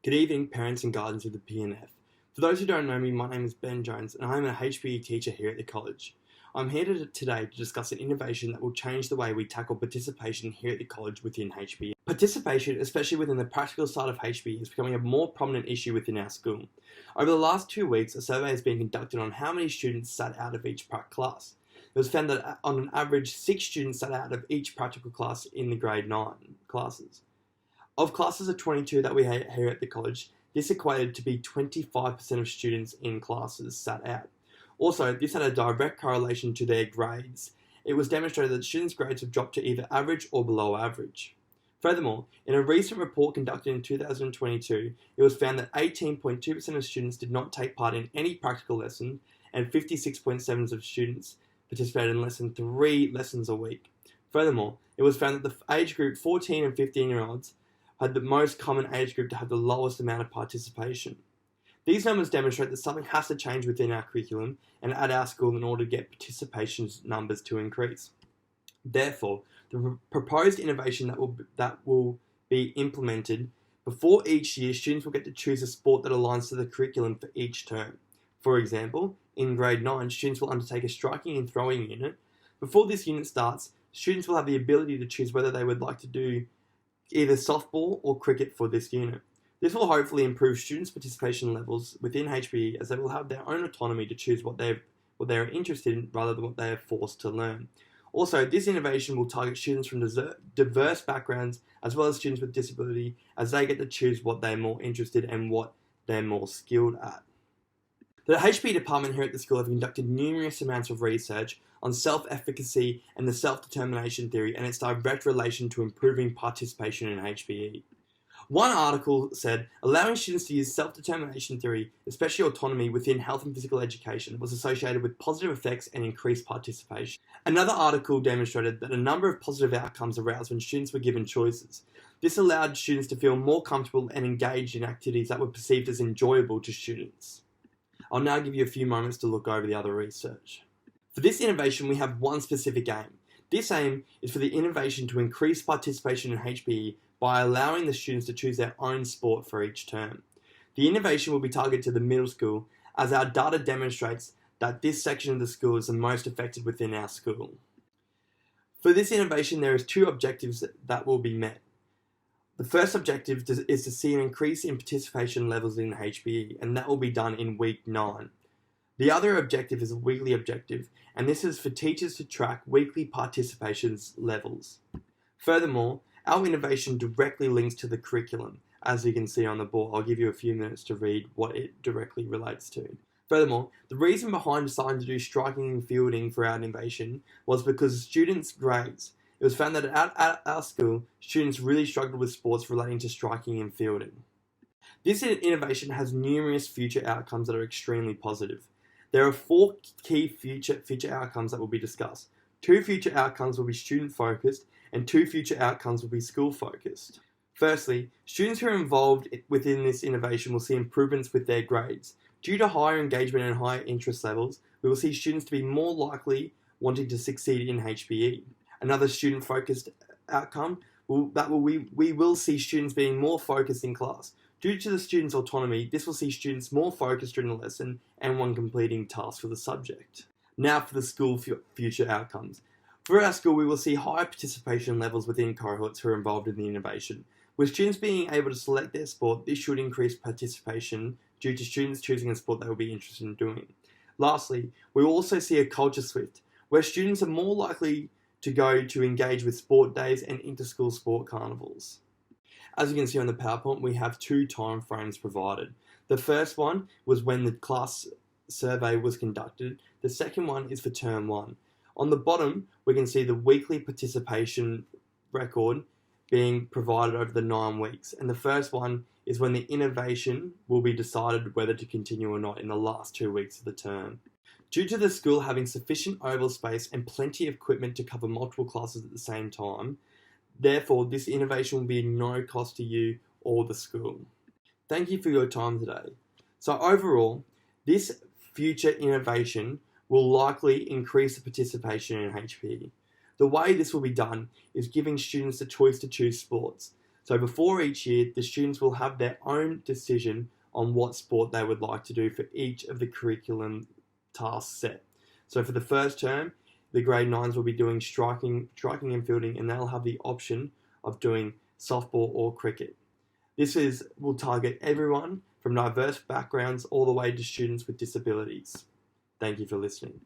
Good evening, parents and guardians of the PNF. For those who don't know me, my name is Ben Jones and I'm an HPE teacher here at the college. I'm here today to discuss an innovation that will change the way we tackle participation here at the college within HPE. Participation, especially within the practical side of HPE, is becoming a more prominent issue within our school. Over the last 2 weeks, a survey has been conducted on how many students sat out of each prac class. It was found that on an average, 6 students sat out of each practical class in the grade 9 classes. Of classes of 22 that we have here at the college, this equated to be 25% of students in classes sat out. Also, this had a direct correlation to their grades. It was demonstrated that students' grades have dropped to either average or below average. Furthermore, in a recent report conducted in 2022, it was found that 18.2% of students did not take part in any practical lesson, and 56.7% of students participated in less than 3 lessons a week. Furthermore, it was found that the age group 14 and 15-year-olds had the most common age group to have the lowest amount of participation. These numbers demonstrate that something has to change within our curriculum and at our school in order to get participation numbers to increase. Therefore, the proposed innovation that will be implemented before each year, students will get to choose a sport that aligns to the curriculum for each term. For example, in grade 9, students will undertake a striking and throwing unit. Before this unit starts, students will have the ability to choose whether they would like to do either softball or cricket for this unit. This will hopefully improve students' participation levels within HPE, as they will have their own autonomy to choose what they are interested in rather than what they are forced to learn. Also, this innovation will target students from diverse backgrounds as well as students with disability, as they get to choose what they're more interested in and what they're more skilled at. The HPE department here at the school have conducted numerous amounts of research on self-efficacy and the self-determination theory and its direct relation to improving participation in HPE. One article said, allowing students to use self-determination theory, especially autonomy within health and physical education, was associated with positive effects and increased participation. Another article demonstrated that a number of positive outcomes aroused when students were given choices. This allowed students to feel more comfortable and engaged in activities that were perceived as enjoyable to students. I'll now give you a few moments to look over the other research. For this innovation, we have one specific aim. This aim is for the innovation to increase participation in HPE by allowing the students to choose their own sport for each term. The innovation will be targeted to the middle school, as our data demonstrates that this section of the school is the most affected within our school. For this innovation, there is 2 objectives that will be met. The first objective is to see an increase in participation levels in HPE, and that will be done in week 9. The other objective is a weekly objective, and this is for teachers to track weekly participation levels. Furthermore, our innovation directly links to the curriculum. As you can see on the board, I'll give you a few minutes to read what it directly relates to. Furthermore, the reason behind deciding to do striking and fielding for our innovation was because of students' grades. It was found that at our school, students really struggled with sports relating to striking and fielding. This innovation has numerous future outcomes that are extremely positive. There are 4 key future outcomes that will be discussed. 2 future outcomes will be student-focused, and 2 future outcomes will be school-focused. Firstly, students who are involved within this innovation will see improvements with their grades. Due to higher engagement and higher interest levels, we will see students to be more likely wanting to succeed in HPE. Another student-focused outcome we will see students being more focused in class. Due to the students' autonomy, this will see students more focused during the lesson and when completing tasks for the subject. Now for the school future outcomes. For our school, we will see higher participation levels within cohorts who are involved in the innovation. With students being able to select their sport, this should increase participation due to students choosing a sport they will be interested in doing. Lastly, we will also see a culture shift, where students are more likely to go to engage with sport days and inter-school sport carnivals. As you can see on the PowerPoint, we have 2 time frames provided. The first one was when the class survey was conducted. The second one is for term 1. On the bottom, we can see the weekly participation record being provided over the 9 weeks. And the first one is when the innovation will be decided whether to continue or not in the last 2 weeks of the term. Due to the school having sufficient oval space and plenty of equipment to cover multiple classes at the same time, therefore this innovation will be no cost to you or the school. Thank you for your time today. So overall, this future innovation will likely increase the participation in HPE. The way this will be done is giving students the choice to choose sports. So before each year, the students will have their own decision on what sport they would like to do for each of the curriculum tasks set. So for the first term, the grade 9s will be doing striking and fielding, and they'll have the option of doing softball or cricket. Will target everyone from diverse backgrounds all the way to students with disabilities. Thank you for listening.